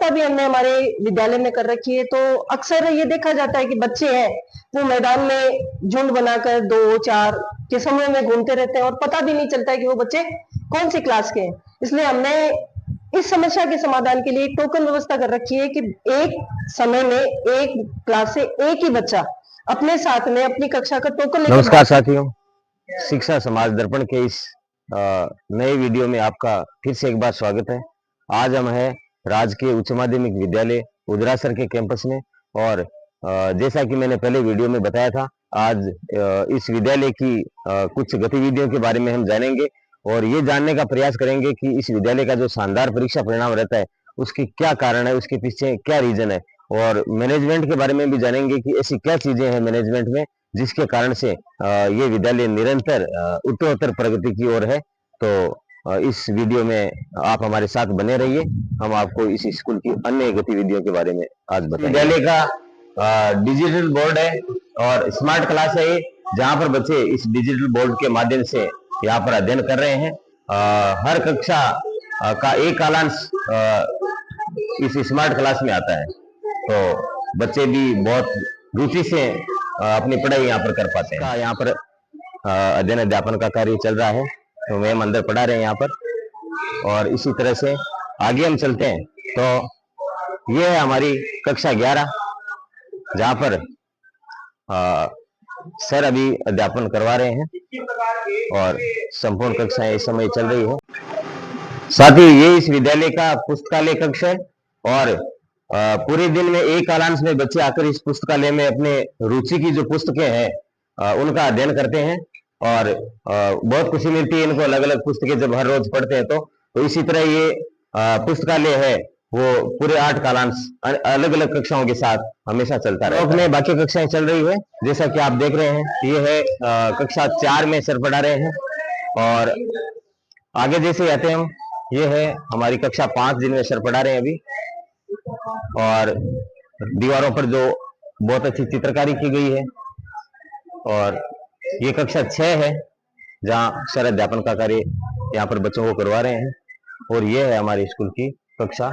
व्यवस्था भी हमने हमारे विद्यालय में कर रखी है। तो अक्सर ये देखा जाता है कि बच्चे हैं वो मैदान में झुंड बनाकर 2-4 के समूह में घूमते रहते हैं और पता भी नहीं चलता है कि वो बच्चे कौन सी क्लास के हैं। इसलिए हमने इस समस्या के समाधान के लिए एक टोकन व्यवस्था कर रखी है कि एक समय में एक क्लास से एक ही बच्चा अपने साथ में अपनी कक्षा का टोकन लेकर। नमस्कार साथियों, शिक्षा समाज दर्पण के इस नए वीडियो में आपका फिर से एक बार स्वागत है। आज हम हैं राजकीय उच्च माध्यमिक विद्यालय उदरासर के कैंपस में और जैसा कि मैंने पहले वीडियो में बताया था, आज इस विद्यालय की कुछ गतिविधियों के बारे में हम जानेंगे और ये जानने का प्रयास करेंगे कि इस विद्यालय का जो शानदार परीक्षा परिणाम रहता है उसकी क्या कारण है, उसके पीछे क्या रीजन है, और मैनेजमेंट के बारे में भी जानेंगे कि ऐसी क्या चीजें हैं मैनेजमेंट में जिसके कारण से ये विद्यालय निरंतर उत्तरोत्तर प्रगति की ओर है। तो इस वीडियो में आप हमारे साथ बने रहिए, हम आपको इस स्कूल की अन्य गतिविधियों के बारे में आज बताएंगे। विद्यालय का डिजिटल बोर्ड है और स्मार्ट क्लास है ये, जहाँ पर बच्चे इस डिजिटल बोर्ड के माध्यम से यहाँ पर अध्ययन कर रहे हैं। हर कक्षा का एक कालांश इस स्मार्ट क्लास में आता है, तो बच्चे भी बहुत रुचि से अपनी पढ़ाई यहाँ पर कर पाते हैं। यहाँ पर अध्ययन अध्यापन का कार्य चल रहा है, तो मैम अंदर पढ़ा रहे हैं यहाँ पर और इसी तरह से आगे हम चलते हैं। तो ये है हमारी कक्षा 11, जहाँ पर सर अभी अध्यापन करवा रहे हैं और संपूर्ण कक्षाएं इस समय चल रही है। साथ ही ये इस विद्यालय का पुस्तकालय कक्ष है और पूरे दिन में एक कालांश में बच्चे आकर इस पुस्तकालय में अपने रुचि की जो पुस्तकें हैं उनका अध्ययन करते हैं और बहुत खुशी मिलती है इनको अलग अलग पुस्तकें जब हर रोज पढ़ते हैं। तो इसी तरह ये पुस्तकालय है वो पूरे 8 कालांश अलग अलग कक्षाओं के साथ हमेशा चलता है। में बाकी कक्षाएं चल रही है, जैसा कि आप देख रहे हैं ये है कक्षा 4 में सर पढ़ा रहे हैं और आगे जैसे आते हैं हम, ये है हमारी कक्षा 5 जिनमें सर पढ़ा रहे हैं अभी, और दीवारों पर जो बहुत अच्छी चित्रकारी की गई है। और ये कक्षा 6 है जहाँ सर अध्यापन का कार्य यहाँ पर बच्चों को करवा रहे हैं। और ये है हमारे स्कूल की कक्षा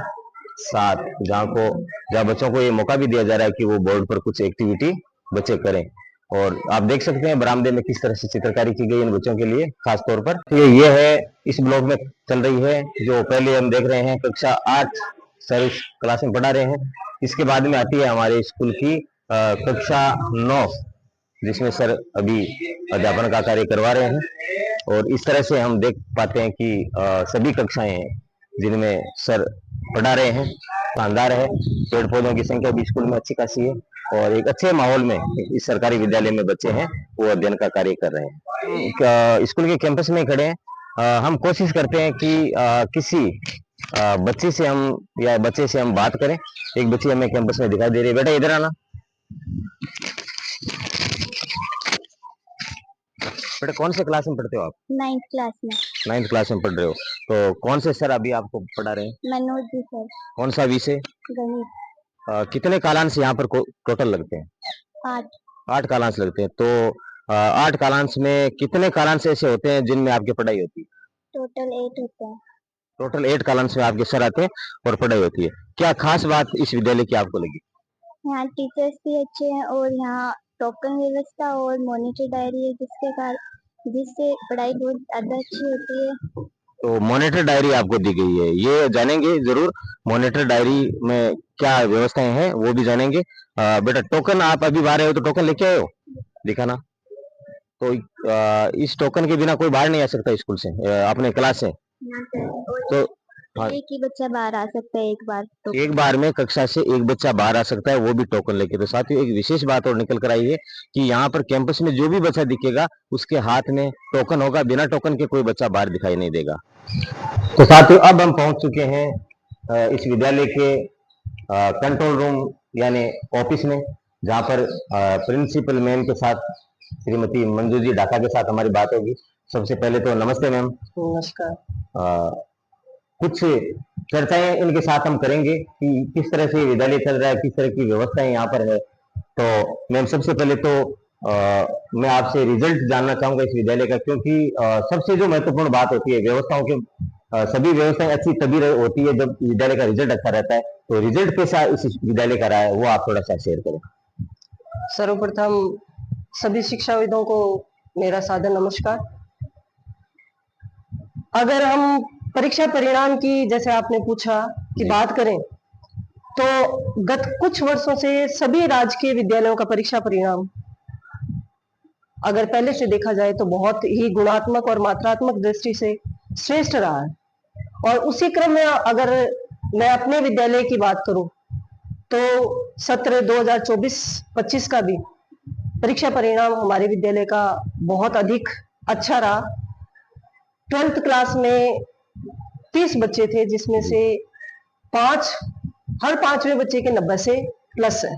7, जहाँ बच्चों को ये मौका भी दिया जा रहा है कि वो बोर्ड पर कुछ एक्टिविटी बच्चे करें। और आप देख सकते हैं बरामदे में किस तरह से चित्रकारी की गई इन बच्चों के लिए खास तौर पर। तो ये है इस ब्लॉक में चल रही है, जो पहले हम देख रहे हैं कक्षा 8 सर इस क्लास में पढ़ा रहे हैं। इसके बाद में आती है हमारे स्कूल की कक्षा 9, जिसमें सर अभी अध्यापन का कार्य करवा रहे हैं। और इस तरह से हम देख पाते हैं कि सभी कक्षाएं जिनमें सर पढ़ा रहे हैं शानदार है। पेड़ पौधों की संख्या भी स्कूल में अच्छी खासी है और एक अच्छे माहौल में इस सरकारी विद्यालय में बच्चे हैं वो अध्ययन का कार्य कर रहे हैं। स्कूल के कैंपस में खड़े हैं, हम कोशिश करते हैं कि किसी बच्चे से हम बात करें। एक बच्ची हमें कैंपस में दिखाई दे रही है, बेटा इधर आना। बेटा कौन से क्लास में पढ़ते हो आप? 9th क्लास में। 9th क्लास में पढ़ रहे हो, तो कौन से सर अभी आपको पढ़ा रहे हैं? मनोज जी सर। कौन सा विषय? गणित। कितने कालांश यहाँ पर टोटल लगते हैं? 8 कालांश लगते हैं। तो 8 कालांश में कितने कालांश ऐसे होते हैं जिनमें आपकी पढ़ाई होती है? टोटल 8 होते हैं। टोटल 8 कालांश में आपके सर आते हैं और पढ़ाई होती है। क्या खास बात इस विद्यालय की आपको लगी? यहाँ टीचर्स भी अच्छे हैं और यहाँ टोकन व्यवस्था और मॉनिटर डायरी है जिससे पढ़ाई बहुत ज्यादा अच्छी होती है। तो मॉनिटर डायरी आपको दी गई है, ये जानेंगे जरूर मॉनिटर डायरी में क्या व्यवस्थाएं हैं वो भी जानेंगे। बेटा टोकन आप अभी बाहर आए हो तो टोकन लेके आए हो, दिखाना। तो इस टोकन के बिना कोई बाहर नहीं आ सकता स्कूल से, अपने क्लास से। तो एक ही बच्चा बाहर आ सकता है एक बार। तो एक बार में कक्षा से एक बच्चा बाहर आ सकता है, वो भी टोकन लेके। तो साथियों एक विशेष बात और निकल कर आई है कि यहाँ पर कैंपस में जो भी बच्चा दिखेगा उसके हाथ में टोकन होगा, बिना टोकन के कोई बच्चा बाहर दिखाई नहीं देगा। तो साथियों अब हम पहुंच चुके हैं इस विद्यालय के कंट्रोल रूम यानी ऑफिस में, जहाँ पर प्रिंसिपल मैम के साथ श्रीमती मंजू जी ढाका के साथ हमारी बात होगी। सबसे पहले तो नमस्ते मैम। नमस्कार। कुछ चर्चाएं इनके साथ हम करेंगे कि किस तरह से विद्यालय चल रहा है, किस तरह की व्यवस्थाएं यहाँ पर है। तो मैम सबसे पहले तो मैं आपसे रिजल्ट जानना चाहूंगा इस विद्यालय का, क्योंकि सबसे जो महत्वपूर्ण बात होती है व्यवस्थाओं के सभी व्यवस्थाएं अच्छी तभी होती है जब विद्यालय का रिजल्ट अच्छा रहता है। तो रिजल्ट कैसा इस विद्यालय का रहा है वो आप थोड़ा सा शेयर करें। सर्वप्रथम सभी शिक्षाविदों को मेरा सादर नमस्कार। अगर हम परीक्षा परिणाम की, जैसे आपने पूछा, कि बात करें, तो गत कुछ वर्षों से सभी राजकीय विद्यालयों का परीक्षा परिणाम अगर पहले से देखा जाए तो बहुत ही गुणात्मक और मात्रात्मक दृष्टि से श्रेष्ठ रहा है। और उसी क्रम में अगर मैं अपने विद्यालय की बात करूं तो सत्र 2024-25 का भी परीक्षा परिणाम हमारे विद्यालय का बहुत अधिक अच्छा रहा। 12th क्लास में 30 बच्चे थे, जिसमें से हर पांचवें बच्चे के 90 से प्लस है।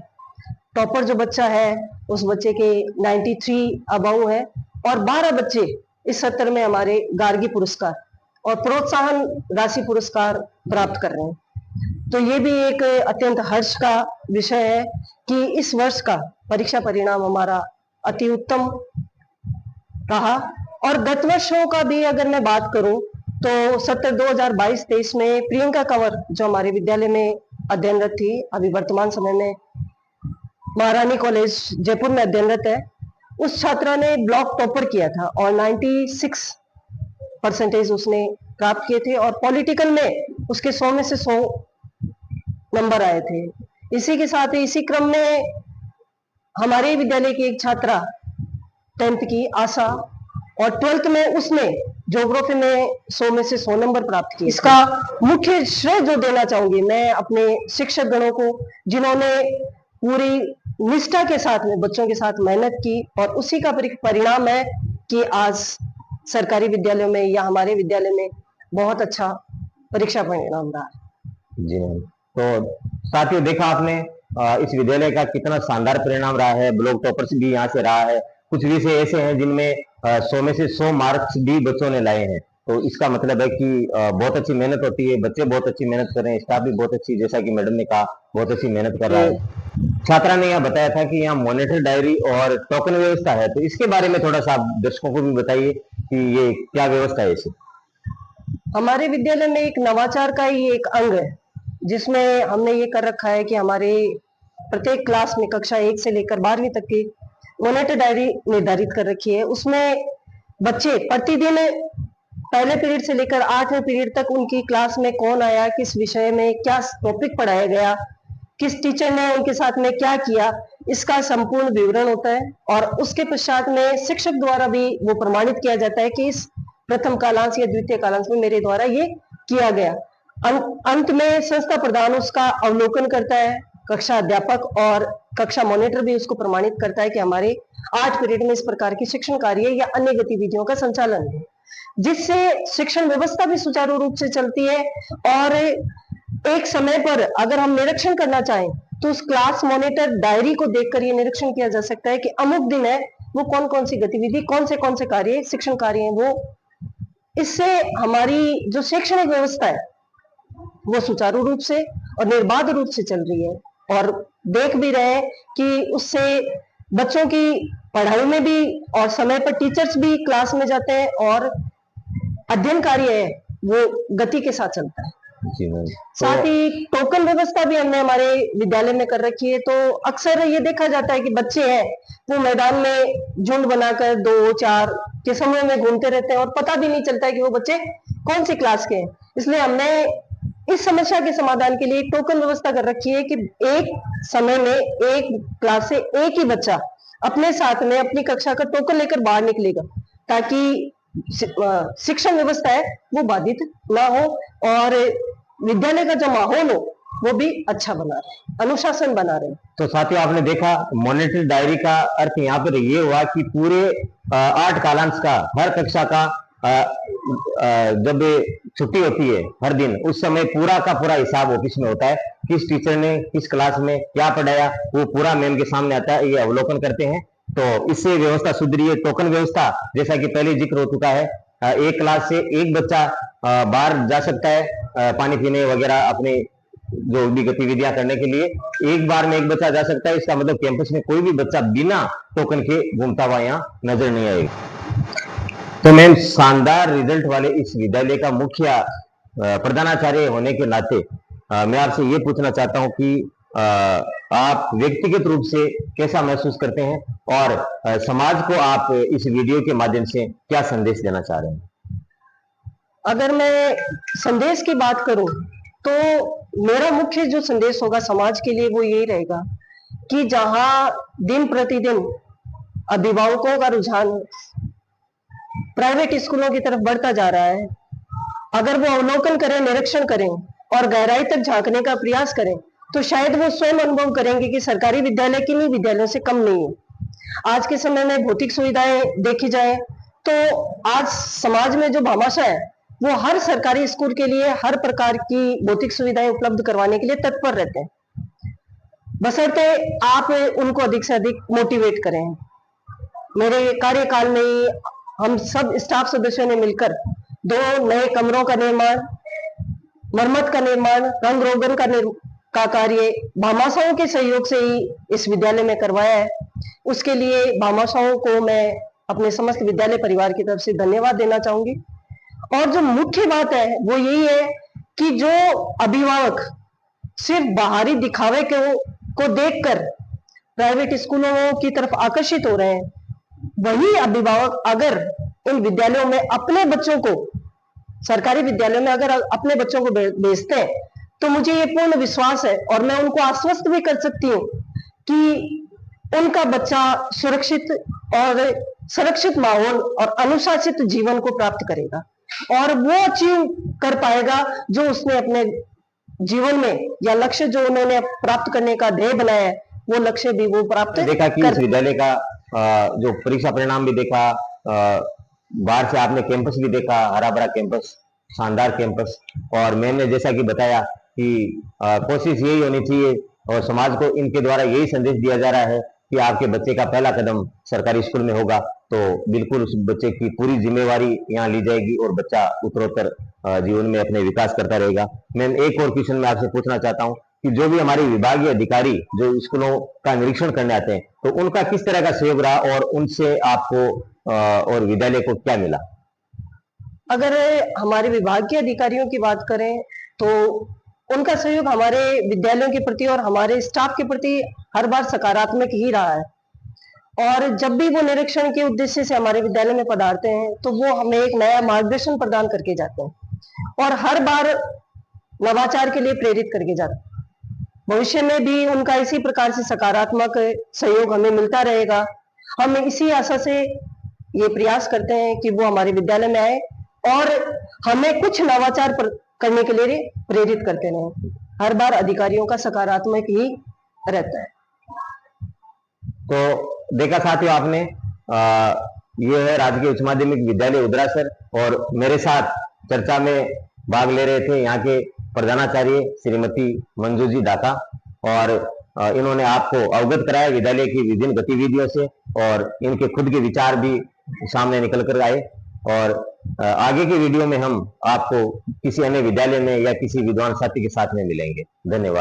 टॉपर जो बच्चा है उस बच्चे के 93 अबव है, और 12 बच्चे इस सत्र में हमारे गार्गी पुरस्कार और प्रोत्साहन राशि पुरस्कार प्राप्त कर रहे हैं। तो ये भी एक अत्यंत हर्ष का विषय है कि इस वर्ष का परीक्षा परिणाम हमारा अति उत्तम रहा। और गत वर्षों का भी अगर मैं बात करूं तो सत्र 2022-23 में प्रियंका कंवर जो हमारे विद्यालय में अध्ययनरत थी, अभी वर्तमान समय में महारानी कॉलेज जयपुर में अध्ययनरत है, उस छात्रा ने ब्लॉक टॉपर किया था और 96% उसने प्राप्त किए थे, और पॉलिटिकल में उसके 100 में से 100 नंबर आए थे। इसी के साथ ही इसी क्रम में हमारे विद्यालय की एक छात्रा 10th की आशा, और 12th में उसने ज्योग्राफी में 100 में से 100 नंबर प्राप्त किए। इसका मुख्य श्रेय जो देना चाहूंगी मैं अपने शिक्षक गणों को, जिन्होंने पूरी निष्ठा के साथ में बच्चों के साथ मेहनत की, और उसी का परिणाम है कि आज सरकारी विद्यालयों में या हमारे विद्यालय में बहुत अच्छा परीक्षा परिणाम रहा है। जी तो साथियों, देखा आपने इस विद्यालय का कितना शानदार परिणाम रहा है। ब्लॉक टॉपर्स भी यहाँ से रहा है। कुछ विषय ऐसे हैं जिनमें 100 में से 100 मार्क्स भी बच्चों ने लाए हैं। तो इसका मतलब है कि बहुत अच्छी मेहनत होती है, बच्चे बहुत अच्छी मेहनत कर रहे हैं, स्टाफ भी बहुत अच्छी, जैसा कि मैडम ने कहा, बहुत अच्छी मेहनत कर रहा है। छात्रा ने यहाँ बताया था कि यहाँ मॉनिटर डायरी और टोकन व्यवस्था है, तो इसके बारे में थोड़ा सा आप दर्शकों को भी बताइए कि ये क्या व्यवस्था है। इसे हमारे विद्यालय में एक नवाचार का ही एक अंग है, जिसमें हमने ये कर रखा है कि हमारे प्रत्येक क्लास में कक्षा 1 से लेकर 12वीं तक की मॉनिटर डायरी निर्धारित कर रखी है। उसमें बच्चे प्रतिदिन पहले पीरियड से लेकर 8वें पीरियड तक उनकी क्लास में कौन आया, किस विषय में क्या टॉपिक पढ़ाया गया, किस टीचर ने उनके साथ में क्या किया, इसका संपूर्ण विवरण होता है। और उसके पश्चात में शिक्षक द्वारा भी वो प्रमाणित किया जाता है कि इस प्रथम कालांश या द्वितीय कालांश में मेरे द्वारा ये किया गया। अंत में संस्था प्रधान उसका अवलोकन करता है, कक्षा अध्यापक और कक्षा मॉनिटर भी उसको प्रमाणित करता है कि हमारे 8 पीरियड में इस प्रकार की शिक्षण कार्य या अन्य गतिविधियों का संचालन है, जिससे शिक्षण व्यवस्था भी सुचारू रूप से चलती है। और एक समय पर अगर हम निरीक्षण करना चाहें तो उस क्लास मॉनिटर डायरी को देखकर ये निरीक्षण किया जा सकता है कि अमुक दिन है, वो कौन कौन सी गतिविधि, कौन से कार्य, शिक्षण कार्य है वो। इससे हमारी जो शैक्षणिक व्यवस्था है वो सुचारू रूप से और निर्बाध रूप से चल रही है, और देख भी रहे हैं कि उससे बच्चों की पढ़ाई में भी और समय पर टीचर्स भी क्लास में जाते हैं, और अध्ययन कार्य है वो गति के साथ चलता है। साथ ही टोकन व्यवस्था भी हमने हमारे विद्यालय में कर रखी है। तो अक्सर ये देखा जाता है कि बच्चे हैं वो मैदान में झुंड बनाकर 2-4 के समूह में घूमते रहते हैं, और पता भी नहीं चलता है कि वो बच्चे कौन सी क्लास के हैं। इसलिए हमने इस समस्या के समाधान के लिए टोकन व्यवस्था कर रखी है कि एक समय में एक क्लास से एक ही बच्चा अपने साथ में अपनी कक्षा का टोकन लेकर बाहर निकलेगा, ताकि शिक्षण व्यवस्था है वो बाधित ना हो, और विद्यालय का जो माहौल हो वो भी अच्छा बना रहे, अनुशासन बना रहे। तो साथियों, आपने देखा मॉनिटर डायरी का अर्थ यहाँ पर ये हुआ कि पूरे 8 कालांश का, हर कक्षा का जब छुट्टी होती है हर दिन, उस समय पूरा का पूरा हिसाब ऑफिस में होता है। किस टीचर ने किस क्लास में क्या पढ़ाया वो पूरा मैम के सामने आता है, ये अवलोकन करते हैं। तो इससे व्यवस्था सुधरी है। टोकन व्यवस्था जैसा कि पहले जिक्र हो चुका है, एक क्लास से एक बच्चा बाहर जा सकता है पानी पीने वगैरह, अपने जो भी गतिविधियां करने के लिए एक बार में एक बच्चा जा सकता है। इसका मतलब कैंपस में कोई भी बच्चा बिना टोकन के घूमता हुआ यहाँ नजर नहीं आएगा। तो मैम, शानदार रिजल्ट वाले इस विद्यालय का मुख्य प्रधानाचार्य होने के नाते मैं आपसे ये पूछना चाहता हूँ कि आप व्यक्तिगत रूप से कैसा महसूस करते हैं और समाज को आप इस वीडियो के माध्यम से क्या संदेश देना चाह रहे हैं? अगर मैं संदेश की बात करूं तो मेरा मुख्य जो संदेश होगा समाज के लिए वो यही रहेगा कि जहां दिन प्रतिदिन अभिभावकों का रुझान प्राइवेट स्कूलों की तरफ बढ़ता जा रहा है, अगर वो अवलोकन करें, निरीक्षण करें और गहराई तक झांकने का प्रयास करें तो शायद वो स्वयं अनुभव करेंगे कि सरकारी विद्यालय किन्हीं विद्यालयों से कम नहीं है। आज के समय में भौतिक सुविधाएं देखी जाए तो आज समाज में जो भामाशाह है वो हर सरकारी स्कूल के लिए हर प्रकार की भौतिक सुविधाएं उपलब्ध करवाने के लिए तत्पर रहते हैं, बशर्ते आप उनको अधिक से अधिक मोटिवेट करें। मेरे कार्यकाल में ही हम सब स्टाफ सदस्यों ने मिलकर 2 नए कमरों का निर्माण, मरम्मत का निर्माण, रंग रोगन का कार्य भामाशाहों के सहयोग से ही इस विद्यालय में करवाया है। उसके लिए भामाशाहों को मैं अपने समस्त विद्यालय परिवार की तरफ से धन्यवाद देना चाहूंगी। और जो मुख्य बात है वो यही है कि जो अभिभावक सिर्फ बाहरी दिखावे को देखकर प्राइवेट स्कूलों की तरफ आकर्षित हो रहे हैं, वही अभिभावक अगर इन विद्यालयों में अपने बच्चों को, सरकारी विद्यालयों में अगर अपने बच्चों को भेजते हैं तो मुझे ये पूर्ण विश्वास है और मैं उनको आश्वस्त भी कर सकती हूँ कि उनका बच्चा सुरक्षित माहौल और अनुशासित जीवन को प्राप्त करेगा और वो अचीव कर पाएगा जो उसने अपने जीवन में या लक्ष्य जो उन्होंने प्राप्त करने का ध्येय बनाया है वो लक्ष्य भी वो प्राप्त देखा कि इस विद्यालय का जो परीक्षा परिणाम भी देखा, बाहर से आपने कैंपस भी देखा, हरा भरा कैंपस, शानदार कैंपस, और मैंने जैसा कि बताया कि कोशिश यही होनी चाहिए और समाज को इनके द्वारा यही संदेश दिया जा रहा है कि आपके बच्चे का पहला कदम सरकारी स्कूल में होगा तो बिल्कुल उस बच्चे की पूरी जिम्मेवारी यहाँ ली जाएगी और बच्चा उत्तरोत्तर जीवन में अपने विकास करता रहेगा। मैं एक और क्वेश्चन में आपसे पूछना चाहता हूँ कि जो भी हमारे विभागीय अधिकारी जो स्कूलों का निरीक्षण करने आते हैं तो उनका किस तरह का सहयोग रहा और उनसे आपको और विद्यालय को क्या मिला? अगर हमारे विभागीय अधिकारियों की बात करें तो उनका सहयोग हमारे विद्यालयों के प्रति और हमारे स्टाफ के प्रति हर बार सकारात्मक ही रहा है और जब भी वो निरीक्षण के उद्देश्य से हमारे विद्यालय में पधारते हैं तो वो हमें एक नया मार्गदर्शन प्रदान करके जाते हैं और हर बार नवाचार के लिए प्रेरित करके जाते हैं। भविष्य में भी उनका इसी प्रकार से सकारात्मक सहयोग हमें मिलता रहेगा। हम इसी आशा से ये प्रयास करते हैं कि वो हमारे विद्यालय में आए और हमें कुछ नवाचार करने के लिए प्रेरित करते रहे। हर बार अधिकारियों का सकारात्मक ही रहता है। तो देखा साथियों आपने, ये है राजकीय उच्च माध्यमिक विद्यालय उदरासर और मेरे साथ चर्चा में भाग ले रहे थे यहाँ के प्रधानाचार्य श्रीमती मंजू जी दाका और इन्होंने आपको अवगत कराया विद्यालय की विभिन्न गतिविधियों से और इनके खुद के विचार भी सामने निकल कर आए और आगे की वीडियो में हम आपको किसी अन्य विद्यालय में या किसी विद्वान साथी के साथ में मिलेंगे। धन्यवाद।